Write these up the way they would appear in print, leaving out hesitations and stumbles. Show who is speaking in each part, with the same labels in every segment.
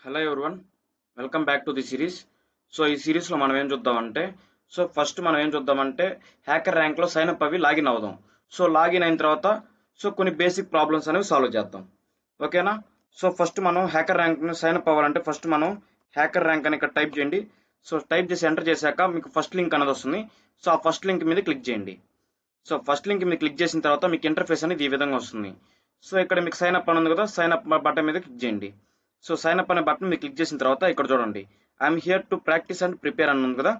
Speaker 1: Hello everyone, welcome back to the series. So ఈ సిరీస్లో మనం ఏం చూద్దామంటే ఫస్ట్ మనం ఏం చూద్దామంటే హ్యాకర్ ర్యాంక్లో సైన్ అప్ అవి లాగిన్ అవుదాం. సో లాగిన్ అయిన తర్వాత కొన్ని బేసిక్ ప్రాబ్లమ్స్ అనేవి సాల్వ్ చేద్దాం. ఓకేనా? సో ఫస్ట్ మనం హ్యాకర్ ర్యాంక్ని సైన్ అప్ అవ్వాలంటే ఫస్ట్ మనం హ్యాకర్ ర్యాంక్ అని ఇక్కడ టైప్ చేయండి. సో టైప్ చేసి ఎంటర్ చేశాక మీకు ఫస్ట్ లింక్ అనేది వస్తుంది. సో ఆ ఫస్ట్ లింక్ మీద క్లిక్ చేయండి. సో ఫస్ట్ లింక్ మీద క్లిక్ చేసిన తర్వాత మీకు ఇంటర్ఫేస్ అనేది ఈ విధంగా వస్తుంది. సో ఇక్కడ మీకు సైన్ అప్ అని ఉంది కదా, సైన్ అప్ బటన్ మీద క్లిక్ చేయండి. సో సైన్ అప్ అనే బటన్ మీరు క్లిక్ చేసిన తర్వాత ఇక్కడ చూడండి, I'm here to practice and prepare అని ఉంది కదా.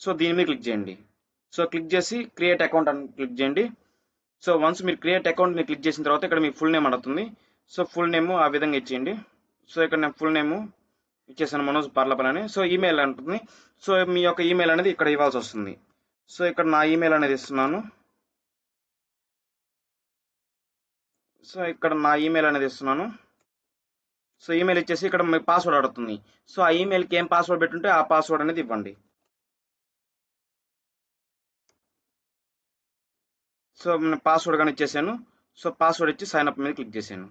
Speaker 1: సో దీని మీద క్లిక్ చేయండి. సో క్లిక్ చేసి క్రియేట్ అకౌంట్ అని క్లిక్ చేయండి. సో వన్స్ మీరు క్రియేట్ అకౌంట్ మీద క్లిక్ చేసిన తర్వాత ఇక్కడ మీ ఫుల్ నేమ్ అడుగుతుంది. సో ఫుల్ నేమ్ ఆ విధంగా ఇచ్చేయండి. సో ఇక్కడ నేను ఫుల్ నేమ్ ఇచ్చేసాను, మనోజ్ పర్లపల్లి అని. సో ఈమెయిల్ అంటుంది. సో మీ యొక్క ఈమెయిల్ అనేది ఇక్కడ ఇవ్వాల్సి వస్తుంది. సో ఇక్కడ నా ఈమెయిల్ అనేది ఇస్తున్నాను. సో ఇక్కడ నా ఈమెయిల్ అనేది ఇస్తున్నాను. సో ఈమెయిల్ ఇచ్చేసి ఇక్కడ మీ పాస్వర్డ్ అడుగుతుంది. సో ఆ ఈమెయిల్కి ఏం పాస్వర్డ్ పెట్టుంటే ఆ పాస్వర్డ్ అనేది ఇవ్వండి. సో నేను పాస్వర్డ్ కానీ ఇచ్చేసాను. సో పాస్వర్డ్ ఇచ్చి సైన్ అప్ మీద క్లిక్ చేశాను.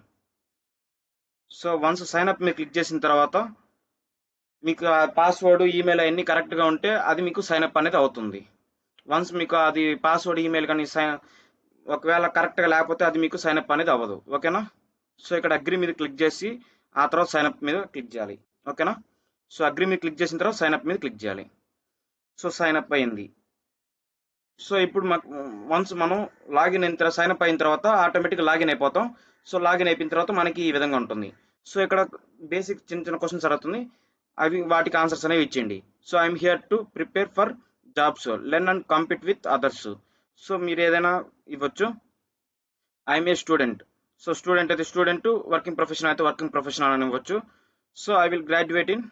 Speaker 1: సో వన్స్ సైన్ అప్ మీద క్లిక్ చేసిన తర్వాత మీకు ఆ పాస్వర్డ్ ఈమెయిల్ అవన్నీ కరెక్ట్గా ఉంటే అది మీకు సైన్ అప్ అనేది అవుతుంది. వన్స్ మీకు అది పాస్వర్డ్ ఈమెయిల్ కానీ ఒకవేళ కరెక్ట్గా లేకపోతే అది మీకు సైన్ అప్ అనేది అవ్వదు. ఓకేనా? సో ఇక్కడ అగ్రి మీద క్లిక్ చేసి ఆ తర్వాత సైన్ అప్ మీద క్లిక్ చేయాలి. ఓకేనా? సో అగ్రి మీద క్లిక్ చేసిన తర్వాత సైన్ అప్ మీద క్లిక్ చేయాలి. సో సైన్ అప్ అయింది. సో ఇప్పుడు వన్స్ మనం లాగిన్ అయిన తర్వాత సైన్ అప్ అయిన తర్వాత ఆటోమేటిక్గా లాగిన్ అయిపోతాం. సో లాగిన్ అయిపోయిన తర్వాత మనకి ఈ విధంగా ఉంటుంది. సో ఇక్కడ బేసిక్ చిన్న చిన్న క్వశ్చన్స్ అడుగుతుంది, అవి వాటికి ఆన్సర్స్ అనేవి ఇచ్చేయండి. So I'm here to prepare for jobs, learn and compete with others. So మీరు ఏదైనా ఇవ్వచ్చు. I'm a student. So student అయితే స్టూడెంట్, వర్కింగ్ ప్రొఫెషనల్ అయితే వర్కింగ్ ప్రొఫెషనల్ అని ఇవ్వచ్చు. So I will graduate in.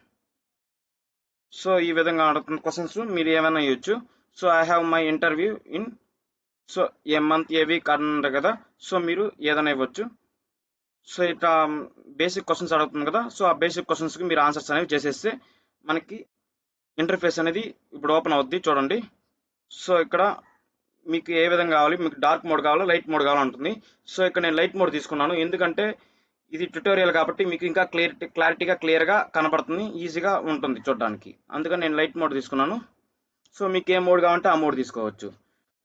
Speaker 1: So ఈ విధంగా అడుగుతున్న క్వశ్చన్స్ మీరు ఏమైనా ఇవ్వచ్చు. So I have my interview in. So A month A week అన్నారు కదా, సో మీరు ఏదైనా ఇవ్వచ్చు. సో ఇట్లా బేసిక్ క్వశ్చన్స్ అడుగుతుంది కదా, సో ఆ బేసిక్ క్వశ్చన్స్కి మీరు ఆన్సర్స్ అనేవి చేసేస్తే మనకి ఇంటర్ఫేస్ అనేది ఇప్పుడు ఓపెన్ అవుద్ది. చూడండి. సో ఇక్కడ మీకు ఏ విధంగా కావాలి, మీకు డార్క్ మోడ్ కావాలా లైట్ మోడ్ కావాలా ఉంటుంది. సో ఇక్కడ నేను లైట్ మోడ్ తీసుకున్నాను, ఎందుకంటే ఇది ట్యుటోరియల్ కాబట్టి మీకు ఇంకా క్లారిటీగా క్లియర్గా కనపడుతుంది, ఈజీగా ఉంటుంది చూడడానికి. అందుకని నేను లైట్ మోడ్ తీసుకున్నాను. సో మీకు ఏ మోడ్ కావాలంటే ఆ మోడ్ తీసుకోవచ్చు.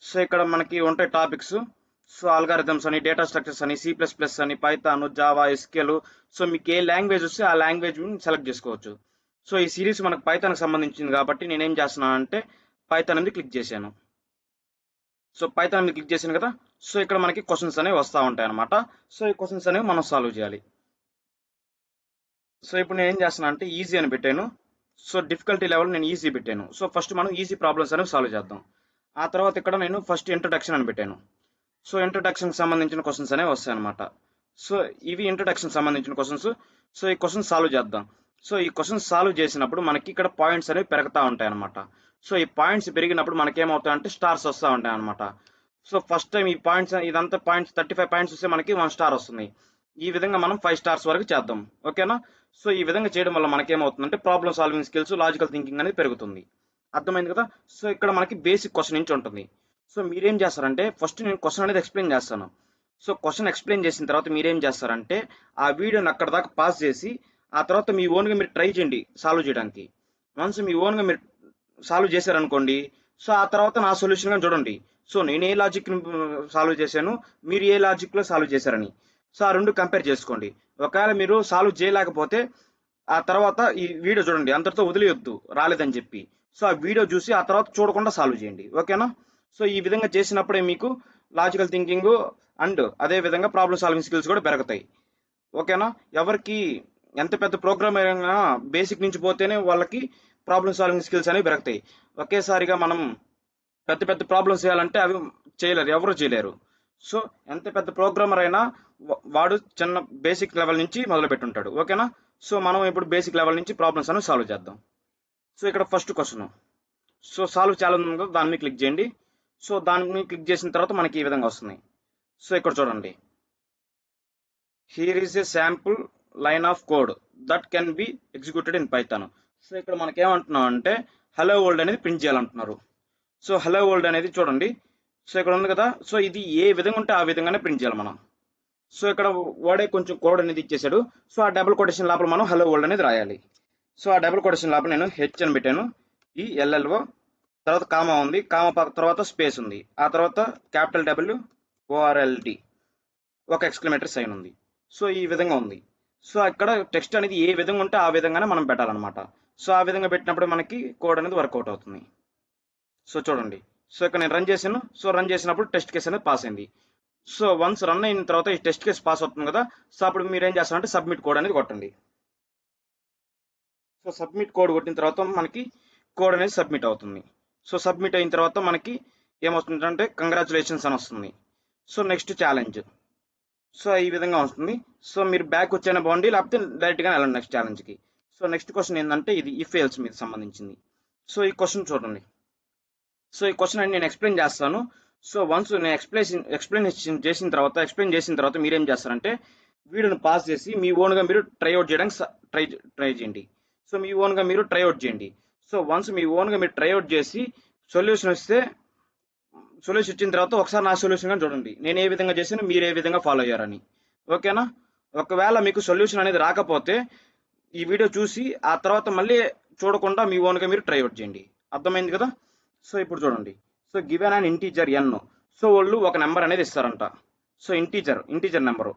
Speaker 1: సో ఇక్కడ మనకి ఉంటాయి టాపిక్స్. సో ఆల్గారిథమ్స్ అని, డేటా స్ట్రక్చర్స్ అని, C++ అని, పైథాన్, జావా, SQL. సో మీకు ఏ లాంగ్వేజ్ వస్తే ఆ లాంగ్వేజ్ సెలెక్ట్ చేసుకోవచ్చు. సో ఈ సిరీస్ మనకు పైథాన్కి సంబంధించింది కాబట్టి నేనేం చేస్తున్నానంటే పైథాన్ అనేది క్లిక్ చేశాను. సో పైథాన్ మీద క్లిక్ చేశాను కదా. సో ఇక్కడ మనకి క్వశ్చన్స్ అనేవి వస్తూ ఉంటాయి అనమాట. సో ఈ క్వశ్చన్స్ అనేవి మనం సాల్వ్ చేయాలి. సో ఇప్పుడు నేను ఏం చేస్తున్నా అంటే ఈజీ అని పెట్టాను. సో డిఫికల్టీ లెవెల్ నేను ఈజీ పెట్టాను. సో ఫస్ట్ మనం ఈజీ ప్రాబ్లమ్స్ అనేవి సాల్వ్ చేద్దాం. ఆ తర్వాత ఇక్కడ నేను ఫస్ట్ ఇంట్రొడక్షన్ అని పెట్టాను. సో ఇంట్రొడక్షన్కి సంబంధించిన క్వశ్చన్స్ అనేవి వస్తాయి అనమాట. సో ఇవి ఇంట్రొడక్షన్ సంబంధించిన క్వశ్చన్స్. సో ఈ క్వశ్చన్స్ సాల్వ్ చేద్దాం. సో ఈ క్వశ్చన్స్ సాల్వ్ చేసినప్పుడు మనకి ఇక్కడ పాయింట్స్ అనేవి పెరుగుతూ ఉంటాయి అనమాట. సో ఈ పాయింట్స్ పెరిగినప్పుడు మనకి ఏమవుతాయంటే స్టార్స్ వస్తూ ఉంటాయి అనమాట. సో ఫస్ట్ టైం ఈ పాయింట్స్ ఇదంతా పాయింట్స్ 35 పాయింట్స్ వస్తే మనకి 1 స్టార్ వస్తుంది. ఈ విధంగా మనం 5 స్టార్స్ వరకు చేద్దాం. ఓకేనా? సో ఈ విధంగా చేయడం వల్ల మనకేమవుతుందంటే problem solving skills, logical thinking అనేది పెరుగుతుంది. అర్థమైంది కదా. సో ఇక్కడ మనకి బేసిక్ క్వశ్చన్ నుంచి ఉంటుంది. సో మీరేం చేస్తారంటే ఫస్ట్ నేను క్వశ్చన్ అనేది ఎక్స్ప్లెయిన్ చేస్తాను. సో క్వశ్చన్ ఎక్స్ప్లెయిన్ చేసిన తర్వాత మీరేం చేస్తారంటే ఆ వీడియోని అక్కడ దాకా పాస్ చేసి ఆ తర్వాత మీ ఓన్గా మీరు ట్రై చేయండి సాల్వ్ చేయడానికి. వన్స్ మీ ఓన్గా మీరు సాల్వ్ చేశారనుకోండి, సో ఆ తర్వాత నా సొల్యూషన్గా చూడండి. సో నేను ఏ లాజిక్ సాల్వ్ చేశాను, మీరు ఏ లాజిక్లో సాల్వ్ చేశారని. సో ఆ రెండు కంపేర్ చేసుకోండి. ఒకవేళ మీరు సాల్వ్ చేయలేకపోతే ఆ తర్వాత ఈ వీడియో చూడండి, అంతటితో వదిలేయొద్దు రాలేదని చెప్పి. సో ఆ వీడియో చూసి ఆ తర్వాత చూడకుండా సాల్వ్ చేయండి. ఓకేనా? సో ఈ విధంగా చేసినప్పుడే మీకు లాజికల్ థింకింగ్ అండ్ అదే విధంగా ప్రాబ్లమ్ సాల్వింగ్ స్కిల్స్ కూడా పెరుగుతాయి. ఓకేనా? ఎవరికి ఎంత పెద్ద ప్రోగ్రామర్ అయినా బేసిక్ నుంచి పోతేనే వాళ్ళకి ప్రాబ్లమ్ సాల్వింగ్ స్కిల్స్ అనేవి పెరుగుతాయి. ఒకేసారిగా మనం పెద్ద పెద్ద ప్రాబ్లమ్స్ చేయాలంటే అవి చేయలేరు, ఎవరు చేయలేరు. సో ఎంత పెద్ద ప్రోగ్రామర్ అయినా వాడు చిన్న బేసిక్ లెవెల్ నుంచి మొదలు పెట్టుంటాడు. ఓకేనా? సో మనం ఇప్పుడు బేసిక్ లెవెల్ నుంచి ప్రాబ్లమ్స్ అనేవి సాల్వ్ చేద్దాం. సో ఇక్కడ ఫస్ట్ క్వశ్చన్. సో సాల్వ్ చాలా ఉంది కదా, దాని మీద క్లిక్ చేయండి. సో దాని మీద క్లిక్ చేసిన తర్వాత మనకి ఈ విధంగా వస్తుంది. సో ఇక్కడ చూడండి, here is a sample line of code that can be executed in Python. So ఇక్కడ మనకి ఏమంటున్నాం అంటే హలో వరల్డ్ అనేది ప్రింట్ చేయాలంటున్నారు. సో హలో వరల్డ్ అనేది చూడండి, సో ఇక్కడ ఉంది కదా. సో ఇది ఏ విధంగా ఉంటే ఆ విధంగానే ప్రింట్ చేయాలి మనం. సో ఇక్కడ వాడే కొంచెం కోడ్ అనేది ఇచ్చేసాడు. సో ఆ డబుల్ కొటేషన్ లోపల మనం హలో వరల్డ్ అనేది రాయాలి. సో ఆ డబుల్ కొటేషన్ లోపల నేను హెచ్ అని పెట్టాను, ఈ ఎల్ఎల్ఓ, తర్వాత కామా ఉంది, కామా తర్వాత స్పేస్ ఉంది, ఆ తర్వాత క్యాపిటల్ డబ్ల్యూ ఓఆర్ఎల్డి, ఒక ఎక్స్క్లమేటరీ సైన్ ఉంది. సో ఈ విధంగా ఉంది. సో అక్కడ టెక్స్ట్ అనేది ఏ విధంగా ఉంటే ఆ విధంగానే మనం పెట్టాలన్నమాట. సో ఆ విధంగా పెట్టినప్పుడు మనకి కోడ్ అనేది వర్కౌట్ అవుతుంది. సో చూడండి, సో ఇక్కడ నేను రన్ చేశాను. సో రన్ చేసినప్పుడు టెస్ట్ కేసు అనేది పాస్ అయింది. సో వన్స్ రన్ అయిన తర్వాత ఈ టెస్ట్ కేసు పాస్ అవుతుంది కదా. సో అప్పుడు మీరు ఏం చేస్తారంటే సబ్మిట్ కోడ్ అనేది కొట్టండి. సో సబ్మిట్ కోడ్ కొట్టిన తర్వాత మనకి కోడ్ అనేది సబ్మిట్ అవుతుంది. సో సబ్మిట్ అయిన తర్వాత మనకి ఏమవుతుందంటే కంగ్రాచులేషన్స్ అని వస్తుంది. So next challenge. సో ఈ విధంగా వస్తుంది. సో మీరు బ్యాక్ వచ్చైనా బాగుండి, లేకపోతే డైరెక్ట్గా వెళ్ళండి నెక్స్ట్ ఛాలెంజ్కి. సో నెక్స్ట్ క్వశ్చన్ ఏంటంటే ఇది ఇఫ్ ఎల్స్ మీద సంబంధించింది. సో ఈ క్వశ్చన్ చూడండి. సో ఈ క్వశ్చన్ అని నేను ఎక్స్ప్లెయిన్ చేస్తాను. సో వన్స్ నేను ఎక్స్ప్లెయిన్ చేసిన తర్వాత మీరేం చేస్తారంటే వీడియోని పాస్ చేసి మీ ఓన్గా మీరు ట్రైఅవుట్ చేయడానికి ట్రై చేయండి. సో మీ ఓన్గా మీరు ట్రైఅవుట్ చేయండి. సో వన్స్ మీ ఓన్గా మీరు ట్రైఅవుట్ చేసి సొల్యూషన్ ఇచ్చిన తర్వాత ఒకసారి నా సొల్యూషన్ కానీ చూడండి, నేను ఏ విధంగా చేసాను, మీరు ఏ విధంగా ఫాలో అయ్యారని. ఓకేనా? ఒకవేళ మీకు సొల్యూషన్ అనేది రాకపోతే ఈ వీడియో చూసి ఆ తర్వాత మళ్ళీ చూడకుండా మీ ఓన్గా మీరు ట్రైఅవుట్ చేయండి. అర్థమైంది కదా? సో ఇప్పుడు చూడండి. So given and integer N. So వాళ్ళు ఒక నెంబర్ అనేది ఇస్తారంట. So integer number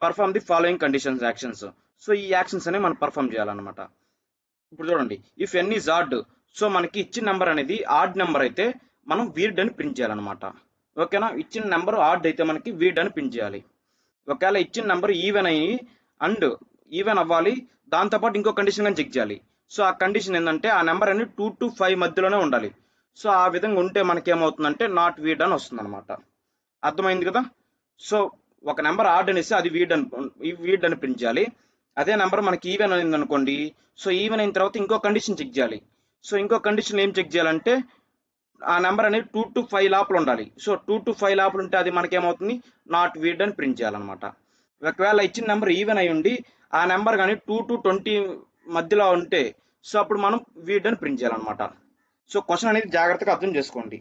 Speaker 1: perform the following conditions actions. So ఈ యాక్షన్స్ అనేవి మనం పర్ఫామ్ చేయాలన్నమాట. ఇప్పుడు చూడండి, if N is odd. So మనకి ఇచ్చిన నెంబర్ అనేది ఆడ్ నెంబర్ అయితే మనం వీర్డ్ అని ప్రింట్ చేయాలన్నమాట. ఓకేనా? ఇచ్చిన నెంబర్ ఆడ్ అయితే మనకి వీర్డ్ అని ప్రింట్ చేయాలి. ఒకవేళ ఇచ్చిన నెంబర్ ఈవెన్ అవ్వాలి, దాంతోపాటు ఇంకో కండిషన్ కానీ చెక్ చేయాలి. సో ఆ కండిషన్ ఏంటంటే ఆ నెంబర్ అనేది 2 to 5 మధ్యలోనే ఉండాలి. సో ఆ విధంగా ఉంటే మనకి ఏమవుతుందంటే నాట్ వీర్డ్ అని వస్తుంది అనమాట. అర్థమైంది కదా? సో ఒక నెంబర్ ఆడ్ అనేసి అది వీర్డ్ అని ప్రింట్ చేయాలి. అదే నెంబర్ మనకి ఈవెన్ అయింది అనుకోండి. సో ఈవెన్ అయిన తర్వాత ఇంకో కండిషన్ చెక్ చేయాలి. సో ఇంకో కండిషన్ ఏం చెక్ చేయాలంటే ఆ నెంబర్ అనేది 2 to 5 లోపల ఉండాలి. సో 2 to 5 లోపల ఉంటే అది మనకి ఏమవుతుంది, నాట్ వీర్డ్ అని ప్రింట్ చేయాలన్నమాట. ఒకవేళ ఇచ్చిన నెంబర్ ఈవెన్ అయి ఉండి ఆ నెంబర్ కానీ 2 to 20 మధ్యలో ఉంటే సో అప్పుడు మనం వీర్డ్ అని ప్రింట్ చేయాలన్నమాట. సో క్వశ్చన్ అనేది జాగ్రత్తగా అర్థం చేసుకోండి.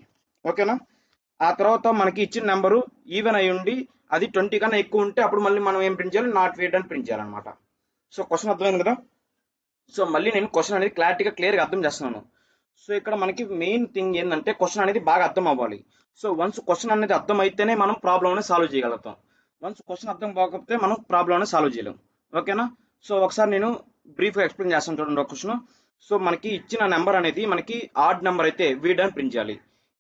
Speaker 1: ఓకేనా? ఆ తర్వాత మనకి ఇచ్చిన నెంబరు ఈవెన్ అయి ఉండి అది 20 కన్నా ఎక్కువ ఉంటే అప్పుడు మళ్ళీ మనం ఏం ప్రింట్ చేయాలి, నాట్ వీర్డ్ అని ప్రింట్ చేయాలన్నమాట. సో క్వశ్చన్ అర్థమైంది కదా? సో మళ్ళీ నేను క్వశ్చన్ అనేది క్లియర్గా అర్థం చేస్తున్నాను. సో ఇక్కడ మనకి మెయిన్ థింగ్ ఏంటంటే క్వశ్చన్ అనేది బాగా అర్థం అవ్వాలి. సో వన్స్ క్వశ్చన్ అనేది అర్థం అయితేనే మనం ప్రాబ్లం అనేది సాల్వ్ చేయగలుగుతాం. వన్స్ క్వశ్చన్ అర్థం కాకపోతే మనం ప్రాబ్లం అనేది సాల్వ్ చేయలేం. ఓకేనా? సో ఒకసారి నేను బ్రీఫ్గా ఎక్స్ప్లెయిన్ చేస్తాను చూడండి ఒక క్వశ్చన్. సో మనకి ఇచ్చిన నెంబర్ అనేది మనకి ఆడ్ నెంబర్ అయితే వీర్డ్ అని ప్రింట్ చేయాలి.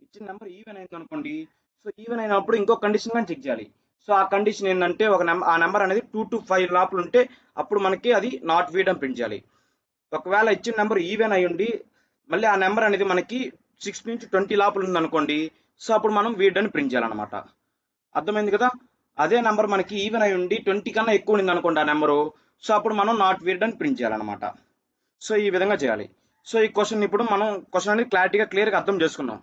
Speaker 1: ఇచ్చిన నెంబర్ ఈవెన్ అయింది అనుకోండి. సో ఈవెన్ అయినప్పుడు ఇంకో కండిషన్ కానీ చెక్ చేయాలి. సో ఆ కండిషన్ ఏంటంటే ఆ నెంబర్ అనేది 2 to 5 లోపల ఉంటే అప్పుడు మనకి అది నాట్ వీర్డ్ అని ప్రింట్ చేయాలి. ఒకవేళ ఇచ్చిన నెంబర్ ఈవెన్ అయి ఉండి మళ్ళీ ఆ నెంబర్ అనేది మనకి 6 నుంచి 20 లోపల ఉంది అనుకోండి. సో అప్పుడు మనం వీర్డ్ అని ప్రింట్ చేయాలన్నమాట. అర్థమైంది కదా? అదే నెంబర్ మనకి ఈవెన్ అయి ఉండి 20 కన్నా ఎక్కువ ఉంది అనుకోండి ఆ నెంబరు. సో అప్పుడు మనం నాట్ వీర్డ్ అని ప్రింట్ చేయాలన్నమాట. సో ఈ విధంగా చేయాలి. సో ఈ క్వశ్చన్ ఇప్పుడు మనం క్వశ్చన్ అనేది క్లియర్గా అర్థం చేసుకున్నాం.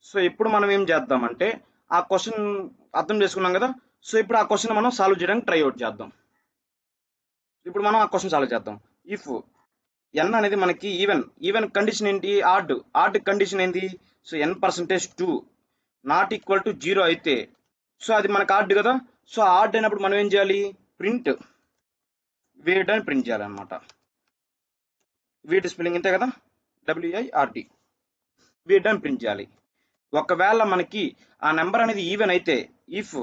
Speaker 1: సో ఇప్పుడు మనం ఏం చేద్దామంటే ఆ క్వశ్చన్ అర్థం చేసుకున్నాం కదా. సో ఇప్పుడు ఆ క్వశ్చన్ మనం సాల్వ్ చేయడానికి ట్రైఅవుట్ చేద్దాం. ఇప్పుడు మనం ఆ క్వశ్చన్ సాల్వ్ చేద్దాం. ఇఫ్ ఎన్ అనేది మనకి ఈవెన్ కండిషన్ ఏంటి, ఆడ్ కండిషన్ ఏంటి, so n%2 not equal to 0 అయితే సో అది మనకు ఆడ్ కదా. సో ఆడ్ అయినప్పుడు మనం ఏం చేయాలి, ప్రింట్ వీర్డ్ అని ప్రింట్ చేయాలన్నమాట. వీర్డ్ స్పెల్లింగ్ ఇంతే కదా, WIRD, వీర్డ్ అని ప్రింట్ చేయాలి. ఒకవేళ మనకి ఆ నెంబర్ అనేది ఈవెన్ అయితే ఇఫ్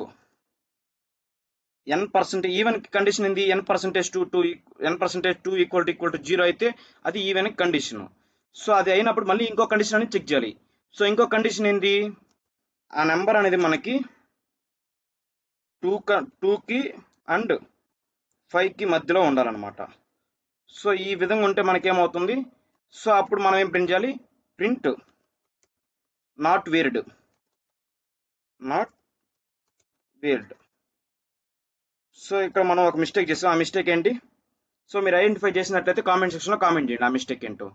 Speaker 1: ఈవెన్ కండిషన్ ఏంది, n%2 ఈక్వల్ టు 0 అయితే అది ఈవెన్ కండిషన్. సో అది అయినప్పుడు మళ్ళీ ఇంకో కండిషన్ అనేది చెక్ చేయాలి. సో ఇంకో కండిషన్ ఏంది, ఆ నెంబర్ అనేది మనకి 2కి అండ్ 5కి మధ్యలో ఉండాలన్నమాట. సో ఈ విధంగా ఉంటే మనకేమవుతుంది, సో అప్పుడు మనం ఏం ప్రింట్ చేయాలి, ప్రింట్ నాట్ వీర్డ్. సో ఇక్కడ మనం ఒక మిస్టేక్ చేస్తాం. ఆ మిస్టేక్ ఏంటి, సో మీరు ఐడెంటిఫై చేసినట్లయితే కామెంట్ సెక్షన్లో కామెంట్ చేయండి ఆ మిస్టేక్ ఏంటో.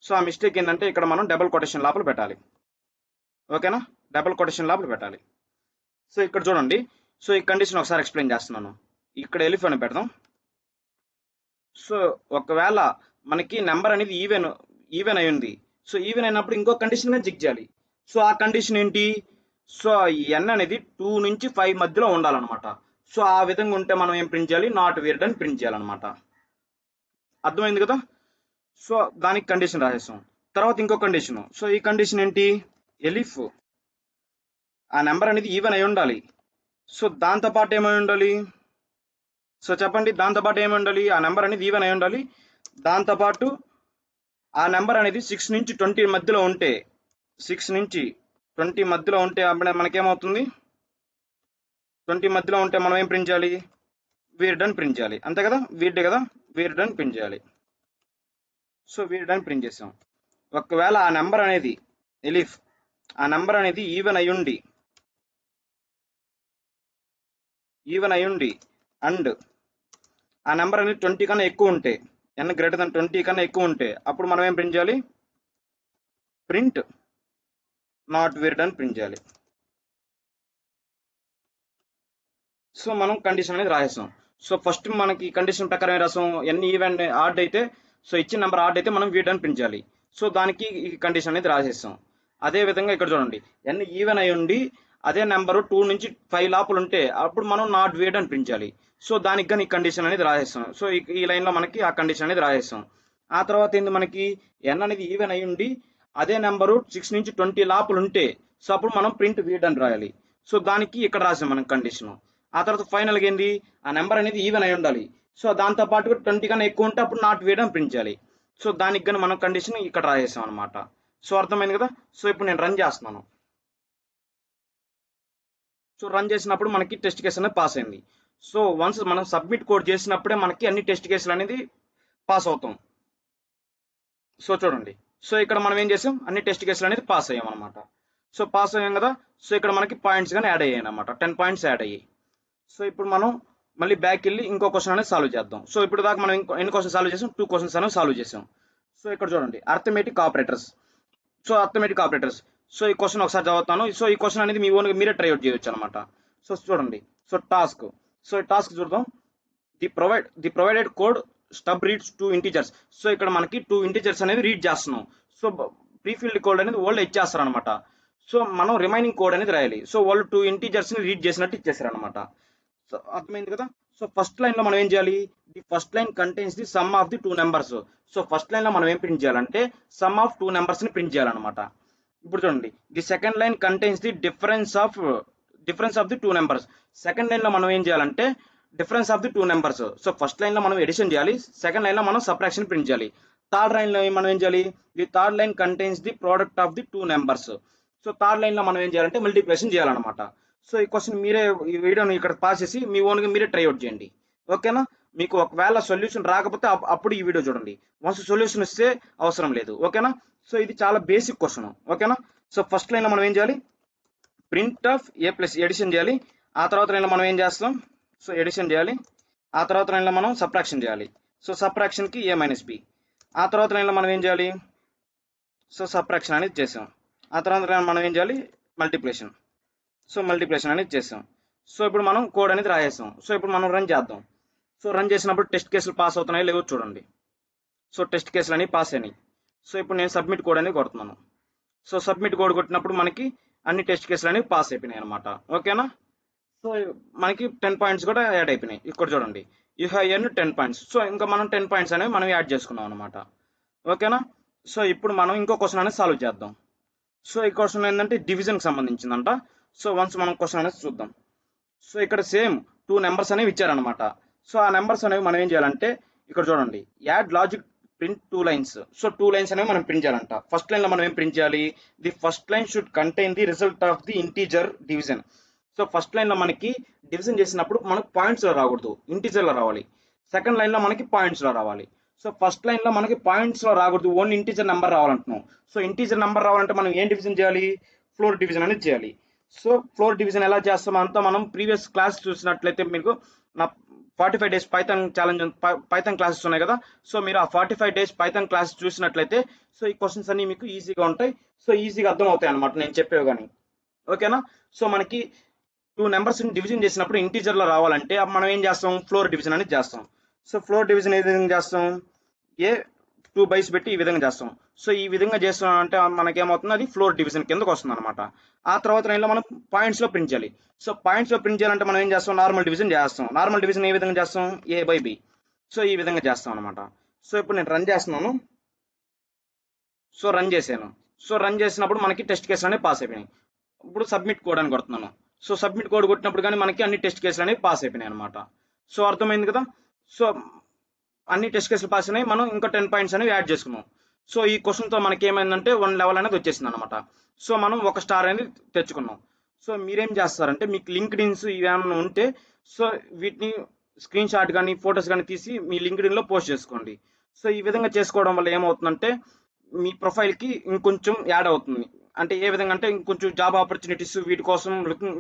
Speaker 1: సో ఆ మిస్టేక్ ఏంటంటే ఇక్కడ మనం డబుల్ కొటేషన్ లోపల పెట్టాలి. ఓకేనా? డబుల్ కొటేషన్ లోపల పెట్టాలి. సో ఇక్కడ చూడండి, సో ఈ కండిషన్ ఒకసారి ఎక్స్ప్లెయిన్ చేస్తున్నాను. ఇక్కడ ఎలిఫ్ అని పెడదాం. సో ఒకవేళ మనకి నెంబర్ అనేది ఈవెన్ అయి ఉంది. సో ఈవెన్ అయినప్పుడు ఇంకో కండిషన్ కానీ చెక్ చేయాలి. సో ఆ కండిషన్ ఏంటి, సో n అనేది 2 నుంచి 5 మధ్యలో ఉండాలన్నమాట. సో ఆ విధంగా ఉంటే మనం ఏం ప్రింట్ చేయాలి, నాట్ వీర్డ్ అని ప్రింట్ చేయాలన్నమాట. అర్థమైంది కదా. సో దానికి కండిషన్ రాసేసాం. తర్వాత ఇంకో కండిషన్. సో ఈ కండిషన్ ఏంటి, ఎలిఫ్ ఆ నెంబర్ అనేది ఈవెన్ అయి ఉండాలి. సో దాంతోపాటు ఏమై ఉండాలి, సో చెప్పండి, దాంతోపాటు ఏమి ఉండాలి, ఆ నెంబర్ అనేది ఈవెన్ అయి ఉండాలి. దాంతోపాటు ఆ నెంబర్ అనేది 6 నుంచి 20 మధ్యలో ఉంటే, 6 నుంచి 20 మధ్యలో ఉంటే అప్పుడే మనకేమవుతుంది, 20 మధ్యలో ఉంటే మనం ఏం ప్రింట్ చేయాలి, వీర్డ్ అని ప్రింట్ చేయాలి. అంతే కదా, వీర్డ్ కదా, వీర్డ్ అని ప్రింట్ చేయాలి. సో వీర్డ్ అని ప్రింట్ చేసాం. ఒకవేళ ఆ నెంబర్ అనేది ఎలిఫ్ ఆ నెంబర్ అనేది ఈవెన్ అయ్యుండి అండ్ ఆ నెంబర్ అనేది 20 కన్నా ఎక్కువ ఉంటే, n గ్రేటర్ దెన్ 20 కన్నా ఎక్కువ ఉంటే అప్పుడు మనం ఏం ప్రింట్ చేయాలి, ప్రింట్ నాట్ వీర్డ్ అని ప్రింట్ చేయాలి. సో మనం కండిషన్ అనేది రాసేసాం. సో ఫస్ట్ మనకి కండిషన్ ప్రకారం ఏం రాసాం, ఎన్ని ఈవెన్ ఆర్డ్ అయితే, సో ఇచ్చిన నెంబర్ ఆర్డ్ అయితే మనం వీర్డ్ అని ప్రింట్ చేయాలి. సో దానికి ఈ కండిషన్ అనేది రాసేసాం. అదే విధంగా ఇక్కడ చూడండి, ఎన్ని ఈవెన్ అయి ఉండి అదే నెంబర్ 2 నుంచి 5 లోపల ఉంటే అప్పుడు మనం నాట్ వీర్డ్ అని ప్రింట్ చేయాలి. సో దానికి కానీ ఈ కండిషన్ అనేది రాసేస్తాం. సో ఈ లైన్లో మనకి ఆ కండిషన్ అనేది రాసేస్తాం. ఆ తర్వాత ఏంది, మనకి ఎన్ అనేది ఈవెన్ అయి ఉండి అదే నెంబరు 6 నుంచి 20 లోపల ఉంటే సో అప్పుడు మనం ప్రింట్ వీర్డ్ అని రాయాలి. సో దానికి ఇక్కడ రాసాం మనం కండిషన్. ఆ తర్వాత ఫైనల్గా ఏంది, ఆ నెంబర్ అనేది ఈవెన్ అయి ఉండాలి. సో దాంతో పాటు 20 కన్నా ఎక్కువ ఉంటే అప్పుడు నాట్ వీర్డ్ అని ప్రింట్ చేయాలి. సో దానికి కానీ మనం కండిషన్ ఇక్కడ రాసేసాం అనమాట. సో అర్థమైంది కదా. సో ఇప్పుడు నేను రన్ చేస్తున్నాను. సో రన్ చేసినప్పుడు మనకి టెస్ట్ కేసు అనేది పాస్ అయింది. సో వన్స్ మనం సబ్మిట్ కోడ్ చేసినప్పుడే మనకి అన్ని టెస్ట్ కేసులు అనేది పాస్ అవుతాం. సో చూడండి, సో ఇక్కడ మనం ఏం చేసాం, అన్ని టెస్ట్ కేసులు అనేది పాస్ అయ్యాం అనమాట. సో పాస్ అయ్యాం కదా. సో ఇక్కడ మనకి పాయింట్స్ కానీ యాడ్ అయ్యాయి అనమాట, 10 పాయింట్స్ యాడ్ అయ్యాయి. సో ఇప్పుడు మనం మళ్ళీ బ్యాక్ వెళ్ళి ఇంకో క్వశ్చన్ అనేది సాల్వ్ చేద్దాం. సో ఇప్పుడు దాకా మనం ఎన్ని క్వశ్చన్ సాల్వ్ చేసాం, 2 క్వశ్చన్స్ అనేవి సాల్వ్ చేసాం. సో ఇక్కడ చూడండి, arithmetic operators. So arithmetic operators. So ఈ క్వశ్చన్ ఒకసారి చదువుతాను. సో ఈ క్వశ్చన్ అనేది మీ ఓన్గా మీరే ట్రై అవుట్ చేయొచ్చు అనమాట. సో చూడండి, సో టాస్క్. సో ఈ టాస్క్ చూద్దాం. The provided code stub reads 2 integers. So ఇక్కడ మనకి 2 ఇంటీజర్స్ అనేది రీడ్ చేస్తున్నాం. సో ప్రీఫిల్డ్ కోడ్ అనేది వాళ్ళు ఇచ్చేస్తారు అనమాట. సో మనం రిమైనింగ్ కోడ్ అనేది రాయాలి. సో వాళ్ళు 2 ఇంటీజర్స్ ని రీడ్ చేసినట్టు ఇచ్చేసారు అనమాట. సో అర్థమైంది కదా. సో ఫస్ట్ లైన్ లో మనం ఏం చేయాలి, the first line contains the some of the 2 numbers. So first line లో మనం ఏం ప్రింట్ చేయాలంటే సమ్ ఆఫ్ 2 నెంబర్స్ ని ప్రింట్ చేయాలన్నమాట. ఇప్పుడు చూడండి, the second line contains the difference of the 2 numbers. Second line లో మనం ఏం చేయాలంటే difference of the 2 numbers. So first line లో మనం ఎడిషన్ చేయాలి, సెకండ్ లైన్ లో మనం సబ్ట్రాక్షన్ ప్రింట్ చేయాలి. థర్డ్ లైన్ లో మనం ఏం చేయాలి, the third line contains the product of the 2 numbers. So third line లో మనం ఏం చేయాలంటే మల్టిప్లికేషన్ చేయాలన్నమాట. సో ఈ క్వశ్చన్ మీరే ఈ వీడియోని ఇక్కడ పాస్ చేసి మీ ఓన్గా మీరే ట్రై అవుట్ చేయండి. ఓకేనా. మీకు ఒకవేళ సొల్యూషన్ రాకపోతే అప్పుడు ఈ వీడియో చూడండి. వన్స్ సొల్యూషన్ ఇస్తే అవసరం లేదు. ఓకేనా. సో ఇది చాలా బేసిక్ క్వశ్చన్. ఓకేనా. సో ఫస్ట్ లైన్ లో మనం ఏం చేయాలి, print of A plus edition చేయాలి. ఆ తర్వాత లైన్లో మనం ఏం చేస్తాం, సో ఎడిషన్ చేయాలి. ఆ తర్వాత లైన్లో మనం సబ్ట్రాక్షన్ చేయాలి. సో సబ్ట్రాక్షన్కి ఏ మైనస్ బి. ఆ తర్వాత లైన్లో మనం ఏం చేయాలి, సో సబ్ట్రాక్షన్ అనేది చేసాం. ఆ తర్వాత మనం ఏం చేయాలి, మల్టిప్లికేషన్. సో మల్టిప్లికేషన్ అనేది చేసాం. సో ఇప్పుడు మనం కోడ్ అనేది రాసేసాం. సో ఇప్పుడు మనం రన్ చేద్దాం. సో రన్ చేసినప్పుడు టెస్ట్ కేసులు పాస్ అవుతున్నాయో లేవో చూడండి. సో టెస్ట్ కేసులు అనేవి పాస్ అయినాయి. సో ఇప్పుడు నేను సబ్మిట్ కోడ్ అనేది కొడుతున్నాను. సో సబ్మిట్ కోడ్ కొట్టినప్పుడు మనకి అన్ని టెస్ట్ కేసులు అనేవి పాస్ అయిపోయినాయి అనమాట. ఓకేనా. సో మనకి 10 పాయింట్స్ కూడా యాడ్ అయిపోయినాయి. ఇక్కడ చూడండి, you have earned 10 points. So ఇంకా మనం 10 పాయింట్స్ అనేవి మనం యాడ్ చేసుకున్నాం అనమాట. ఓకేనా. సో ఇప్పుడు మనం ఇంకో క్వశ్చన్ అనేది సాల్వ్ చేద్దాం. సో ఈ క్వశ్చన్ ఏంటంటే డివిజన్కి సంబంధించిందంట. సో వన్స్ మనం క్వశ్చన్ అనేది చూద్దాం. సో ఇక్కడ సేమ్ 2 నెంబర్స్ అనేవి ఇచ్చారనమాట. సో ఆ నెంబర్స్ అనేవి మనం ఏం చేయాలంటే ఇక్కడ చూడండి, add logic print 2 lines. So 2 lines అనేవి మనం ప్రింట్ చేయాలంట. ఫస్ట్ లైన్ లో మనం ఏం ప్రింట్ చేయాలి, the first line should contain the result of the integer division. So first line లో మనకి డివిజన్ చేసినప్పుడు మనకు పాయింట్స్ లో రాకూడదు, ఇంటీజర్ లో రావాలి. సెకండ్ లైన్ లో మనకి పాయింట్స్ లో రావాలి. సో ఫస్ట్ లైన్ లో మనకి పాయింట్స్ లో రాకూడదు, ఓన్లీ ఇంటీజర్ నెంబర్ రావాలంటున్నాం. సో ఇంటీజర్ నెంబర్ రావాలంటే మనం ఏం డివిజన్ చేయాలి, ఫ్లోర్ డివిజన్ అనేది చేయాలి. సో ఫ్లోర్ డివిజన్ ఎలా చేస్తాం అంతా మనం ప్రీవియస్ క్లాస్ చూసినట్లయితే మీకు నా 45 days Python challenge Python classes ఉన్నాయి కదా. సో మీరు ఆ 45 డేస్ పైథాన్ క్లాస్ చూసినట్లయితే సో ఈ క్వశ్చన్స్ అన్ని మీకు ఈజీగా ఉంటాయి. సో ఈజీగా అర్థం అవుతాయి అనమాట నేను చెప్పేవి కానీ. ఓకేనా. సో మనకి 2 నెంబర్స్ డివిజన్ చేసినప్పుడు ఇంటీజర్ లో రావాలంటే మనం ఏం చేస్తాం, ఫ్లోర్ డివిజన్ అనేది చేస్తాం. సో ఫ్లోర్ డివిజన్ ఏ విధంగా చేస్తాం, ఏ 2 బైస్ పెట్టి ఈ విధంగా చేస్తాం. సో ఈ విధంగా చేస్తున్నాం అంటే మనకేమవుతుంది, అది ఫ్లోర్ డివిజన్ కిందకు వస్తుంది అనమాట. ఆ తర్వాత లైన్లో మనం పాయింట్స్లో ప్రింట్ చేయాలి. సో పాయింట్స్లో ప్రింట్ చేయాలంటే మనం ఏం చేస్తాం, నార్మల్ డివిజన్ చేస్తాం. నార్మల్ డివిజన్ ఏ విధంగా చేస్తాం, A/B. సో ఈ విధంగా చేస్తాం అనమాట. సో ఇప్పుడు నేను రన్ చేస్తున్నాను. సో రన్ చేశాను. సో రన్ చేసినప్పుడు మనకి టెస్ట్ కేసులు అనేవి పాస్ అయిపోయినాయి. ఇప్పుడు సబ్మిట్ కోడ్ అని కొడుతున్నాను. సో సబ్మిట్ కోడ్ కొట్టినప్పుడు కానీ మనకి అన్ని టెస్ట్ కేసులు అనేవి పాస్ అయిపోయినాయి అనమాట. సో అర్థమైంది కదా. సో అన్ని టెస్ట్ కేసులు పాస్ అయినాయి, మనం ఇంకా 10 పాయింట్స్ అనేవి యాడ్ చేసుకున్నాం. సో ఈ క్వశ్చన్తో మనకి ఏమైందంటే 1 లెవెల్ అనేది వచ్చేసింది అనమాట. సో మనం 1 స్టార్ అనేది తెచ్చుకున్నాం. సో మీరేం చేస్తారంటే మీకు లింక్డ్ఇన్స్ ఏమైనా ఉంటే సో వీటిని స్క్రీన్ షాట్ కానీ ఫొటోస్ కానీ తీసి మీ లింక్డ్ఇన్లో పోస్ట్ చేసుకోండి. సో ఈ విధంగా చేసుకోవడం వల్ల ఏమవుతుందంటే మీ ప్రొఫైల్కి ఇంకొంచెం యాడ్ అవుతుంది. అంటే ఏ విధంగా అంటే ఇంకొంచెం జాబ్ ఆపర్చునిటీస్ వీటి కోసం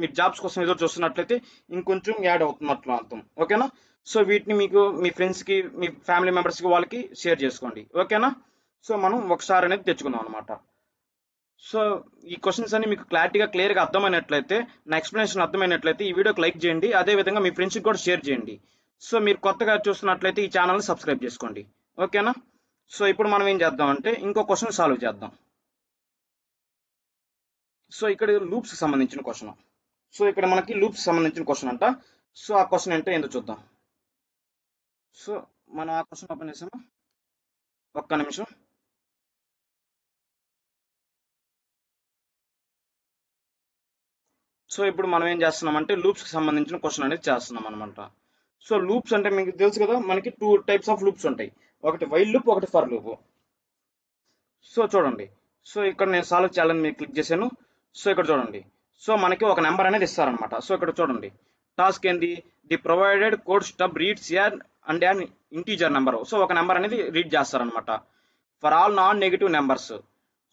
Speaker 1: మీరు జాబ్స్ కోసం ఎదురు చూస్తున్నట్లయితే ఇంకొంచెం యాడ్ అవుతున్నట్లు అర్థం. ఓకేనా. సో వీటిని మీకు మీ ఫ్రెండ్స్కి మీ ఫ్యామిలీ మెంబర్స్కి వాళ్ళకి షేర్ చేసుకోండి. ఓకేనా. సో మనం 1 స్టార్ అనేది తెచ్చుకుందాం అనమాట. సో ఈ క్వశ్చన్స్ అన్ని మీకు క్లియర్గా అర్థమైనట్లయితే, నా ఎక్స్ప్లెనేషన్ అర్థమైనట్లయితే ఈ వీడియోకి లైక్ చేయండి. అదేవిధంగా మీ ఫ్రెండ్స్కి కూడా షేర్ చేయండి. సో మీరు కొత్తగా చూస్తున్నట్లయితే ఈ ఛానల్ని సబ్స్క్రైబ్ చేసుకోండి. ఓకేనా. సో ఇప్పుడు మనం ఏం చేద్దామంటే ఇంకో క్వశ్చన్ సాల్వ్ చేద్దాం. సో ఇక్కడ లూప్స్కి సంబంధించిన క్వశ్చన్. సో ఇక్కడ మనకి లూప్స్ సంబంధించిన క్వశ్చన్ అంట. సో ఆ క్వశ్చన్ ఏంటో ఏందో చూద్దాం. సో మనం ఆ క్వశ్చన్ ఓపెన్ చేసాము. ఒక్క నిమిషం. సో ఇప్పుడు మనం ఏం చేస్తున్నామంటే లూప్స్కి సంబంధించిన క్వశ్చన్ అనేది చేస్తున్నాం అనమాట. సో లూప్స్ అంటే మీకు తెలుసు కదా, మనకి 2 టైప్స్ ఆఫ్ లూప్స్ ఉంటాయి. ఒకటి వైల్ లూప్, ఒకటి ఫర్ లూప్. సో చూడండి. సో ఇక్కడ నేను సాల్వ్ చేయాలని మీరు క్లిక్ చేశాను. సో ఇక్కడ చూడండి. సో మనకి ఒక నెంబర్ అనేది ఇస్తారనమాట. సో ఇక్కడ చూడండి, టాస్క్ ఏంది, the provided code stub reads and an integer number. So ఒక నెంబర్ అనేది రీడ్ చేస్తారనమాట for all non negative numbers.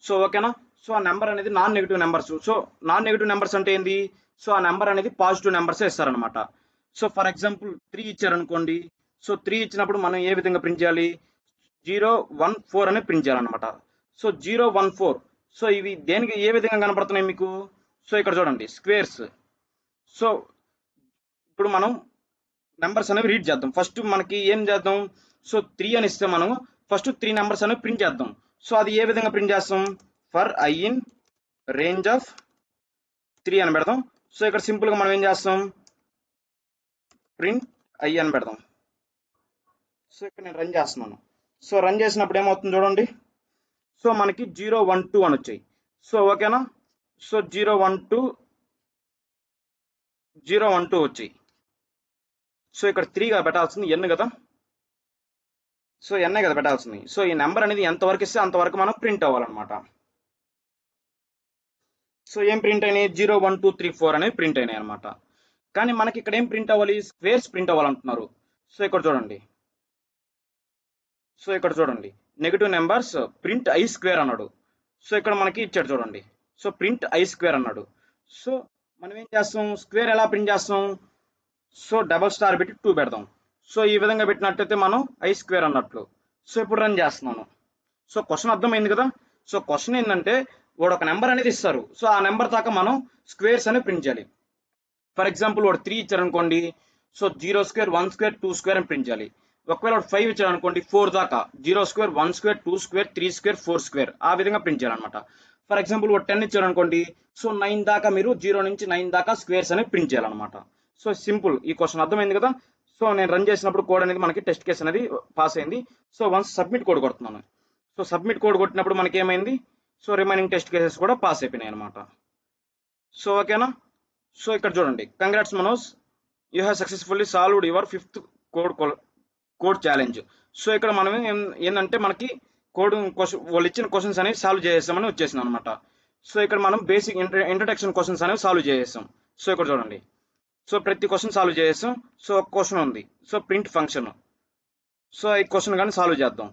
Speaker 1: So ఓకేనా. సో ఆ నెంబర్ అనేది non negative numbers. So non negative numbers అంటే ఏంది, సో ఆ నెంబర్ అనేది పాజిటివ్ నెంబర్సే ఇస్తారనమాట. సో ఫర్ ఎగ్జాంపుల్ 3 ఇచ్చారనుకోండి. సో 3 ఇచ్చినప్పుడు మనం ఏ విధంగా ప్రింట్ చేయాలి, 0 1 4 అని ప్రింట్ చేయాలన్నమాట. సో 0 1 4. సో ఇవి దేనికి ఏ విధంగా కనపడుతున్నాయి మీకు, సో ఇక్కడ చూడండి స్క్వేర్స్. సో ఇప్పుడు మనం నెంబర్స్ అనేవి రీడ్ చేద్దాం. ఫస్ట్ మనకి ఏం చేద్దాం, సో 3 అని ఇస్తే మనం ఫస్ట్ 3 నెంబర్స్ అనేవి ప్రింట్ చేద్దాం. సో అది ఏ విధంగా ప్రింట్ చేస్తాం, for I in range of 3 అని పెడదాం. సో ఇక్కడ సింపుల్గా మనం ఏం చేస్తాం, ప్రింట్ I అని పెడదాం. సో ఇక్కడ నేను రన్ చేస్తున్నాను. సో రన్ చేసినప్పుడు ఏమవుతుంది చూడండి. సో మనకి 0 1 2 అని వచ్చాయి. సో ఓకేనా. సో 0 1 2 వచ్చాయి. సో ఇక్కడ 3గా పెట్టాల్సింది n కదా. సో n కదా పెట్టాల్సింది. సో ఈ నెంబర్ అనేది ఎంతవరకు ఇస్తే అంతవరకు మనం ప్రింట్ అవ్వాలన్నమాట. సో ఏం ప్రింట్ అయినాయి, 0 1 2 3 4 అనేవి ప్రింట్ అయినాయి అనమాట. కానీ మనకి ఇక్కడ ఏం ప్రింట్ అవ్వాలి, స్క్వేర్స్ ప్రింట్ అవ్వాలంటున్నారు. సో ఇక్కడ చూడండి. సో ఇక్కడ చూడండి negative numbers print I square అన్నాడు. సో ఇక్కడ మనకి ఇచ్చాడు చూడండి. సో ప్రింట్ I స్క్వేర్ అన్నాడు. సో మనం ఏం చేస్తాం, స్క్వేర్ ఎలా ప్రింట్ చేస్తాం, సో డబల్ స్టార్ పెట్టి 2 పెడదాం. సో ఈ విధంగా పెట్టినట్టయితే మనం I స్క్వేర్ అన్నట్లు. సో ఇప్పుడు రన్ చేస్తున్నాను. సో క్వశ్చన్ అర్థమైంది కదా. సో క్వశ్చన్ ఏంటంటే వాడు ఒక నెంబర్ అనేది ఇస్తారు. సో ఆ నెంబర్ దాకా మనం స్క్వేర్స్ అనేవి ప్రింట్ చేయాలి. ఫర్ ఎగ్జాంపుల్ వాడు 3 ఇచ్చారనుకోండి. సో 0 స్క్వేర్ 1 స్క్వేర్ 2 స్క్వేర్ అని ప్రింట్ చేయాలి. ఒకవేళ వాడు 5 ఇచ్చారనుకోండి, 4 దాకా 0 square 1 square 2 square 3 square 4 square ఆ విధంగా ప్రింట్ చేయాలన్నమాట. ఫర్ ఎగ్జాంపుల్ వాడు 10 ఇచ్చారనుకోండి. సో 9 దాకా మీరు 0 నుంచి 9 దాకా స్క్వేర్స్ అనేవి ప్రింట్ చేయాలన్నమాట. So simple. ఈ క్వశ్చన్ అర్థమైంది కదా. సో నేను రన్ చేసినప్పుడు కోడ్ అనేది మనకి టెస్ట్ కేస్ అనేది పాస్ అయింది. సో వన్స్ సబ్మిట్ కోడ్ కొడుతున్నాను. సో సబ్మిట్ కోడ్ కొట్టినప్పుడు మనకి ఏమైంది, సో రిమైనింగ్ టెస్ట్ కేసెస్ కూడా పాస్ అయిపోయినాయి అనమాట. సో ఓకేనా. సో ఇక్కడ చూడండి, congrats Manoj, you have successfully solved your 5th code challenge. So ఇక్కడ మనం ఏంటంటే మనకి కోడ్ వాళ్ళు ఇచ్చిన క్వశ్చన్స్ అనేవి సాల్వ్ చేసేసామని వచ్చేసింది అనమాట. సో ఇక్కడ మనం బేసిక్ ఇంట్రడక్షన్ క్వశ్చన్స్ అనేవి సాల్వ్ చేసేసాం. సో ఇక్కడ చూడండి. సో ప్రతి క్వశ్చన్ సాల్వ్ చేసేసాం. సో ఒక క్వశ్చన్ ఉంది, సో ప్రింట్ ఫంక్షన్. సో ఈ క్వశ్చన్ కానీ సాల్వ్ చేద్దాం.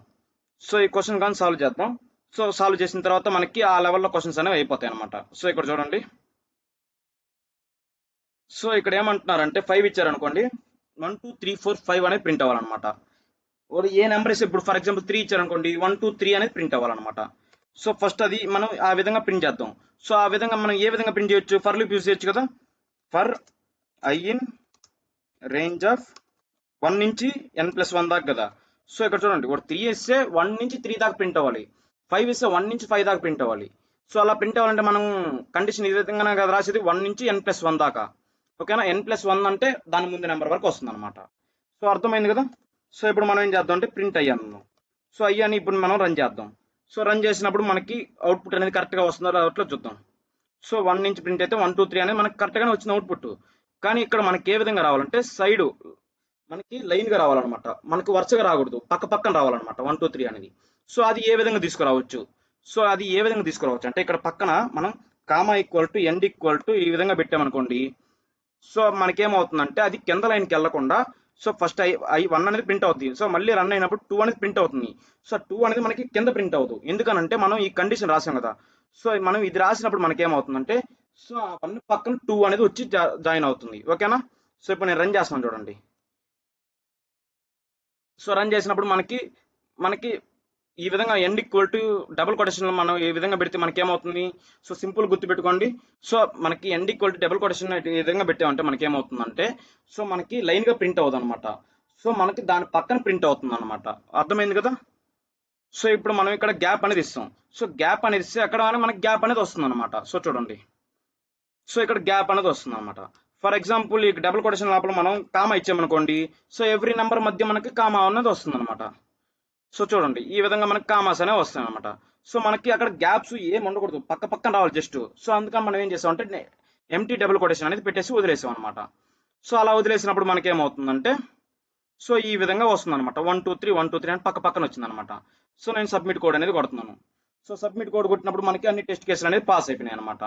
Speaker 1: సో ఈ క్వశ్చన్ కానీ సాల్వ్ చేద్దాం. సో సాల్వ్ చేసిన తర్వాత మనకి ఆ లెవెల్లో క్వశ్చన్స్ అనేవి అయిపోతాయి అనమాట. సో ఇక్కడ చూడండి. సో ఇక్కడ ఏమంటున్నారంటే 5 ఇచ్చారనుకోండి, 1 2 3 4 5 అనేది ప్రింట్ అవ్వాలన్నమాట. ఏ నెంబర్ ఇస్తే ఇప్పుడు ఫర్ ఎగ్జాంపుల్ 3 ఇచ్చారనుకోండి, 1 2 3 అనేది ప్రింట్ అవ్వాలన్నమాట. సో ఫస్ట్ అది మనం ఆ విధంగా ప్రింట్ చేద్దాం. సో ఆ విధంగా మనం ఏ విధంగా ప్రింట్ చేయొచ్చు, ఫర్ లూప్ యూజ్ చేయొచ్చు కదా. For I in range of 1 నుంచి n+1 దాకా కదా. సో ఇక్కడ చూడండి, 3 ఇస్తే 1 నుంచి 3 దాకా ప్రింట్ అవ్వాలి. 5 ఇస్తే 1 నుంచి 5 దాకా ప్రింట్ అవ్వాలి. సో అలా ప్రింట్ అవ్వాలంటే మనం కండిషన్ ఈ విధంగా కదా రాసేది 1 నుంచి n+1 దాకా. ఓకేనా, n+1 అంటే దాని ముందు నెంబర్ వరకు వస్తుంది అనమాట. సో అర్థమైంది కదా. సో ఇప్పుడు మనం ఏం చేద్దాం అంటే ప్రింట్ అయ్యాను. సో అయ్యాని ఇప్పుడు మనం రన్ చేద్దాం. సో రన్ చేసినప్పుడు మనకి అవుట్పుట్ అనేది కరెక్ట్గా వస్తుందో రావట్లో చూద్దాం. సో 1 నుంచి ప్రింట్ అయితే 1 2 3 అనేది మనకి కరెక్ట్గానే వచ్చిన అవుట్పుట్. కానీ ఇక్కడ మనకి ఏ విధంగా రావాలంటే సైడ్ మనకి లైన్గా రావాలన్నమాట, మనకు వరుసగా రాకూడదు, పక్క పక్కన రావాలన్నమాట 1 2 3 అనేది. సో అది ఏ విధంగా తీసుకురావచ్చు, సో అది ఏ విధంగా తీసుకురావచ్చు అంటే ఇక్కడ పక్కన మనం comma equal to end equal to ఈ విధంగా పెట్టామనుకోండి. సో మనకేమవుతుందంటే అది కింద లైన్కి వెళ్లకుండా సో ఫస్ట్ I1 అనేది ప్రింట్ అవుతుంది. సో మళ్ళీ రన్ అయినప్పుడు 2 అనేది ప్రింట్ అవుతుంది. సో 2 అనేది మనకి కింద ప్రింట్ అవుతుంది, ఎందుకనంటే మనం ఈ కండిషన్ రాసాం కదా. సో మనం ఇది రాసినప్పుడు మనకేమవుతుందంటే సో ఆ 1 పక్కన 2 అనేది వచ్చి జాయిన్ అవుతుంది. ఓకేనా. సో ఇప్పుడు నేను రన్ చేస్తున్నాను చూడండి. సో రన్ చేసినప్పుడు మనకి మనకి ఈ విధంగా end equal to double quotation మనం ఈ విధంగా పెడితే మనకి ఏమవుతుంది, సో సింపుల్ గుర్తుపెట్టుకోండి. సో మనకి end equal to double quotation ఈ విధంగా పెట్టామంటే మనకి ఏమవుతుందంటే సో మనకి లైన్గా ప్రింట్ అవుతుంది అనమాట. సో మనకి దాని పక్కన ప్రింట్ అవుతుంది అనమాట. అర్థమైంది కదా. సో ఇప్పుడు మనం ఇక్కడ గ్యాప్ అనేది ఇస్తాం. సో గ్యాప్ అనేది ఇస్తే అక్కడ మనకి గ్యాప్ అనేది వస్తుంది అనమాట. సో చూడండి, సో ఇక్కడ గ్యాప్ అనేది వస్తుంది అనమాట. ఫర్ ఎగ్జాంపుల్ ఈ డబుల్ కొటేషన్ లోపల మనం కామా ఇచ్చామనుకోండి, సో ఎవ్రీ నెంబర్ మధ్య మనకి కామా అనేది వస్తుంది అనమాట. సో చూడండి ఈ విధంగా మనకి కామాస్ అనేవి వస్తాయి అనమాట. సో మనకి అక్కడ గ్యాప్స్ ఏం ఉండకూడదు, పక్క పక్కన రావాలి జస్ట్. సో అందుకని మనం ఏం చేసామంటే ఎంటీ డబుల్ కొటేషన్ అనేది పెట్టేసి వదిలేసాం అనమాట. సో అలా వదిలేసినప్పుడు మనకి ఏమవుతుందంటే సో ఈ విధంగా వస్తుంది అనమాట, 1 2 3 1 2 3 అని పక్క పక్కన వచ్చింది అనమాట. సో నేను సబ్మిట్ కోడ్ అనేది కొడుతున్నాను. సో సబ్మిట్ కోడ్ కొట్టినప్పుడు మనకి అన్ని టెస్ట్ కేసులు అనేది పాస్ అయిపోయినాయి అనమాట.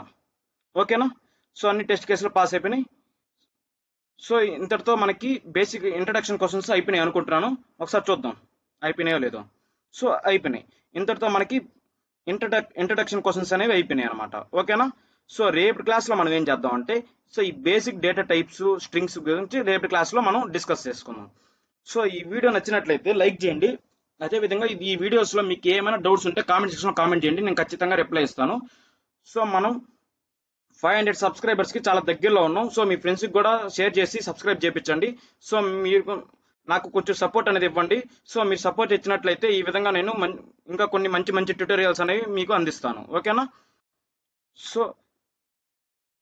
Speaker 1: ఓకేనా. సో అన్ని టెస్ట్ కేసులు పాస్ అయిపోయినాయి. సో ఇంతటితో మనకి బేసిక్ ఇంట్రడక్షన్ క్వశ్చన్స్ అయిపోయినాయి అనుకుంటున్నాను. ఒకసారి చూద్దాం అయిపోయినాయో లేదో. సో అయిపోయినాయి. ఇంతటితో మనకి ఇంట్రడక్షన్ క్వశ్చన్స్ అనేవి అయిపోయినాయి అనమాట. ఓకేనా. సో రేపు క్లాస్లో మనం ఏం చేద్దాం అంటే సో ఈ బేసిక్ డేటా టైప్స్ స్ట్రింగ్స్ గురించి రేపు క్లాస్లో మనం డిస్కస్ చేసుకుందాం. సో ఈ వీడియో నచ్చినట్లయితే లైక్ చేయండి. అదేవిధంగా ఈ వీడియోస్లో మీకు ఏమైనా డౌట్స్ ఉంటే కామెంట్ సెక్షన్లో కామెంట్ చేయండి, నేను ఖచ్చితంగా రిప్లై ఇస్తాను. సో మనం 500 సబ్స్క్రైబర్స్కి చాలా దగ్గరలో ఉన్నాం. సో మీ ఫ్రెండ్స్కి కూడా షేర్ చేసి సబ్స్క్రైబ్ చేయించండి. సో మీరు నాకు కొంచెం సపోర్ట్ అనేది ఇవ్వండి. సో మీరు సపోర్ట్ ఇచ్చినట్లయితే ఈ విధంగా నేను ఇంకా కొన్ని మంచి మంచి ట్యూటోరియల్స్ అనేవి మీకు అందిస్తాను. ఓకేనా. సో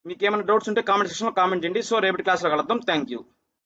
Speaker 1: మీకు ఏమైనా డౌట్స్ ఉంటే కామెంట్ సెక్షన్లో కామెంట్ చేయండి. సో రేపటి క్లాస్లో కలుద్దాం. Thank you.